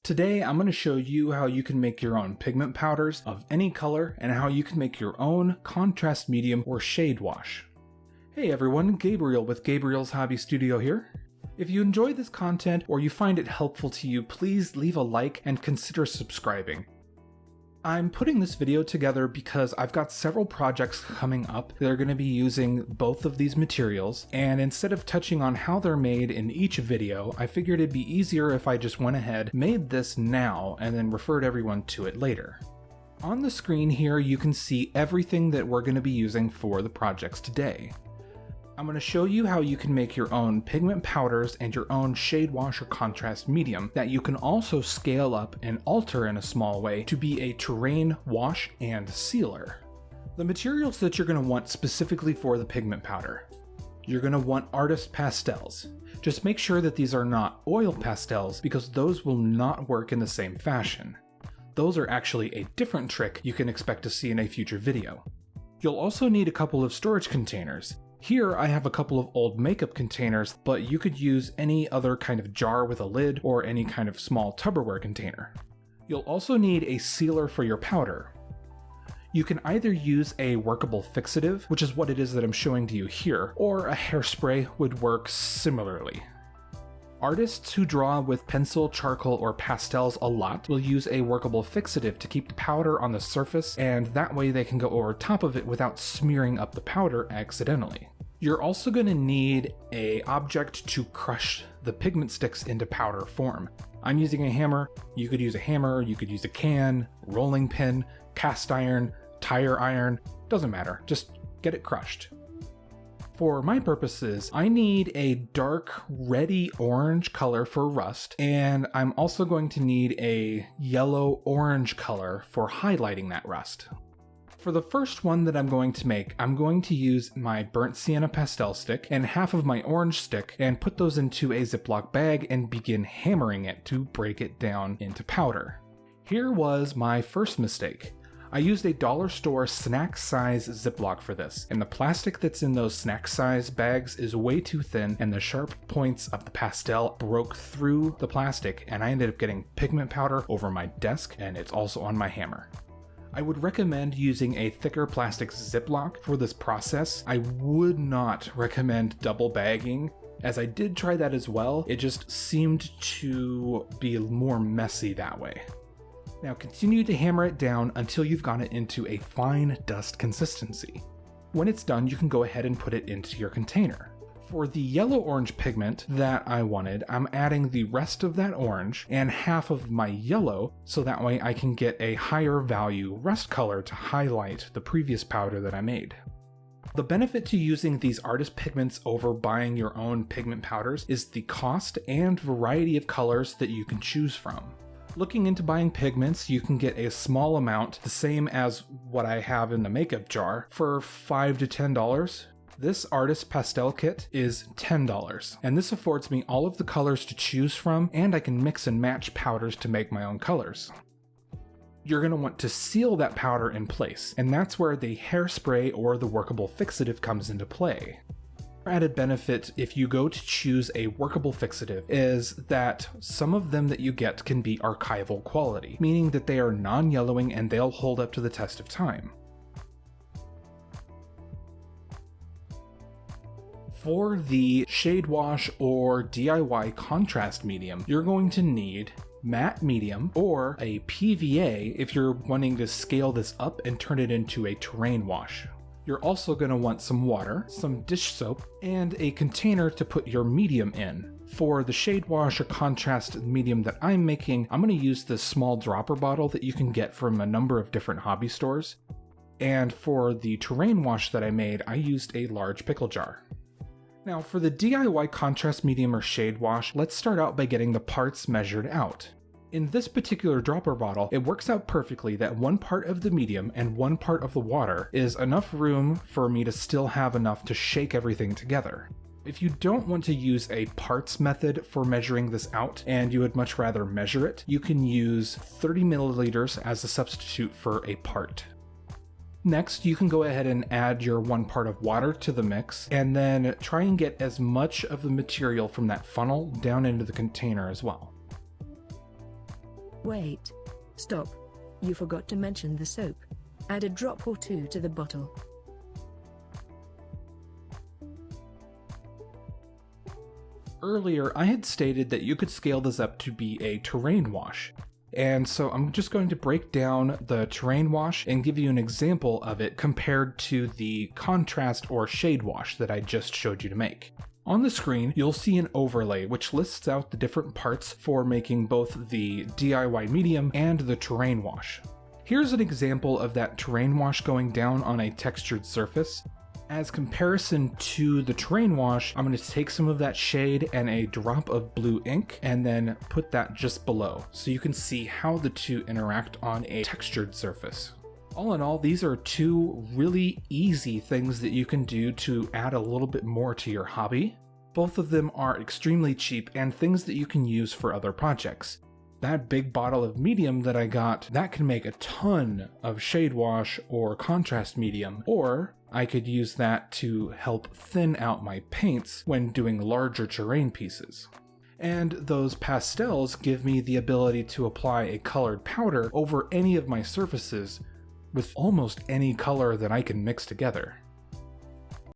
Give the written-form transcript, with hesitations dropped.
Today I'm going to show you how you can make your own pigment powders of any color and how you can make your own contrast medium or shade wash. Hey everyone, Gabriel with Gabriel's Hobby Studio here. If you enjoy this content or you find it helpful to you, please leave a like and consider subscribing. I'm putting this video together because I've got several projects coming up that are going to be using both of these materials, and instead of touching on how they're made in each video, I figured it'd be easier if I just went ahead, made this now, and then referred everyone to it later. On the screen here you can see everything that we're going to be using for the projects today. I'm going to show you how you can make your own pigment powders and your own shade wash or contrast medium that you can also scale up and alter in a small way to be a terrain wash and sealer. The materials that you're going to want specifically for the pigment powder. You're going to want artist pastels. Just make sure that these are not oil pastels because those will not work in the same fashion. Those are actually a different trick you can expect to see in a future video. You'll also need a couple of storage containers. Here I have a couple of old makeup containers, but you could use any other kind of jar with a lid or any kind of small Tupperware container. You'll also need a sealer for your powder. You can either use a workable fixative, which is what it is that I'm showing to you here, or a hairspray would work similarly. Artists who draw with pencil, charcoal, or pastels a lot will use a workable fixative to keep the powder on the surface, and that way they can go over top of it without smearing up the powder accidentally. You're also going to need an object to crush the pigment sticks into powder form. I'm using a hammer. You could use a hammer, you could use a can, rolling pin, cast iron, tire iron, doesn't matter, just get it crushed. For my purposes, I need a dark reddy orange color for rust, and I'm also going to need a yellow orange color for highlighting that rust. For the first one that I'm going to make, I'm going to use my burnt sienna pastel stick and half of my orange stick and put those into a Ziploc bag and begin hammering it to break it down into powder. Here was my first mistake. I used a dollar store snack size Ziploc for this, and the plastic that's in those snack size bags is way too thin and the sharp points of the pastel broke through the plastic and I ended up getting pigment powder over my desk and it's also on my hammer. I would recommend using a thicker plastic Ziploc for this process. I would not recommend double bagging, as I did try that as well. It just seemed to be more messy that way. Now continue to hammer it down until you've got it into a fine dust consistency. When it's done, you can go ahead and put it into your container. For the yellow-orange pigment that I wanted, I'm adding the rest of that orange and half of my yellow, so that way I can get a higher value rust color to highlight the previous powder that I made. The benefit to using these artist pigments over buying your own pigment powders is the cost and variety of colors that you can choose from. Looking into buying pigments, you can get a small amount, the same as what I have in the makeup jar, for $5 to $10. This artist pastel kit is $10, and this affords me all of the colors to choose from, and I can mix and match powders to make my own colors. You're going to want to seal that powder in place, and that's where the hairspray or the workable fixative comes into play. Added benefit if you go to choose a workable fixative is that some of them that you get can be archival quality, meaning that they are non-yellowing and they'll hold up to the test of time. For the shade wash or DIY contrast medium, you're going to need matte medium or a PVA if you're wanting to scale this up and turn it into a terrain wash. You're also going to want some water, some dish soap, and a container to put your medium in. For the shade wash or contrast medium that I'm making, I'm going to use this small dropper bottle that you can get from a number of different hobby stores. And for the terrain wash that I made, I used a large pickle jar. Now for the DIY contrast medium or shade wash, let's start out by getting the parts measured out. In this particular dropper bottle, it works out perfectly that one part of the medium and one part of the water is enough room for me to still have enough to shake everything together. If you don't want to use a parts method for measuring this out and you would much rather measure it, you can use 30 milliliters as a substitute for a part. Next, you can go ahead and add your one part of water to the mix and then try and get as much of the material from that funnel down into the container as well. Wait. Stop. You forgot to mention the soap. Add a drop or two to the bottle. Earlier, I had stated that you could scale this up to be a terrain wash. And so I'm just going to break down the terrain wash and give you an example of it compared to the contrast or shade wash that I just showed you to make. On the screen, you'll see an overlay which lists out the different parts for making both the DIY medium and the terrain wash. Here's an example of that terrain wash going down on a textured surface. As comparison to the terrain wash, I'm going to take some of that shade and a drop of blue ink and then put that just below so you can see how the two interact on a textured surface. All in all, these are two really easy things that you can do to add a little bit more to your hobby. Both of them are extremely cheap and things that you can use for other projects. That big bottle of medium that I got, that can make a ton of shade wash or contrast medium, or I could use that to help thin out my paints when doing larger terrain pieces. And those pastels give me the ability to apply a colored powder over any of my surfaces with almost any color that I can mix together.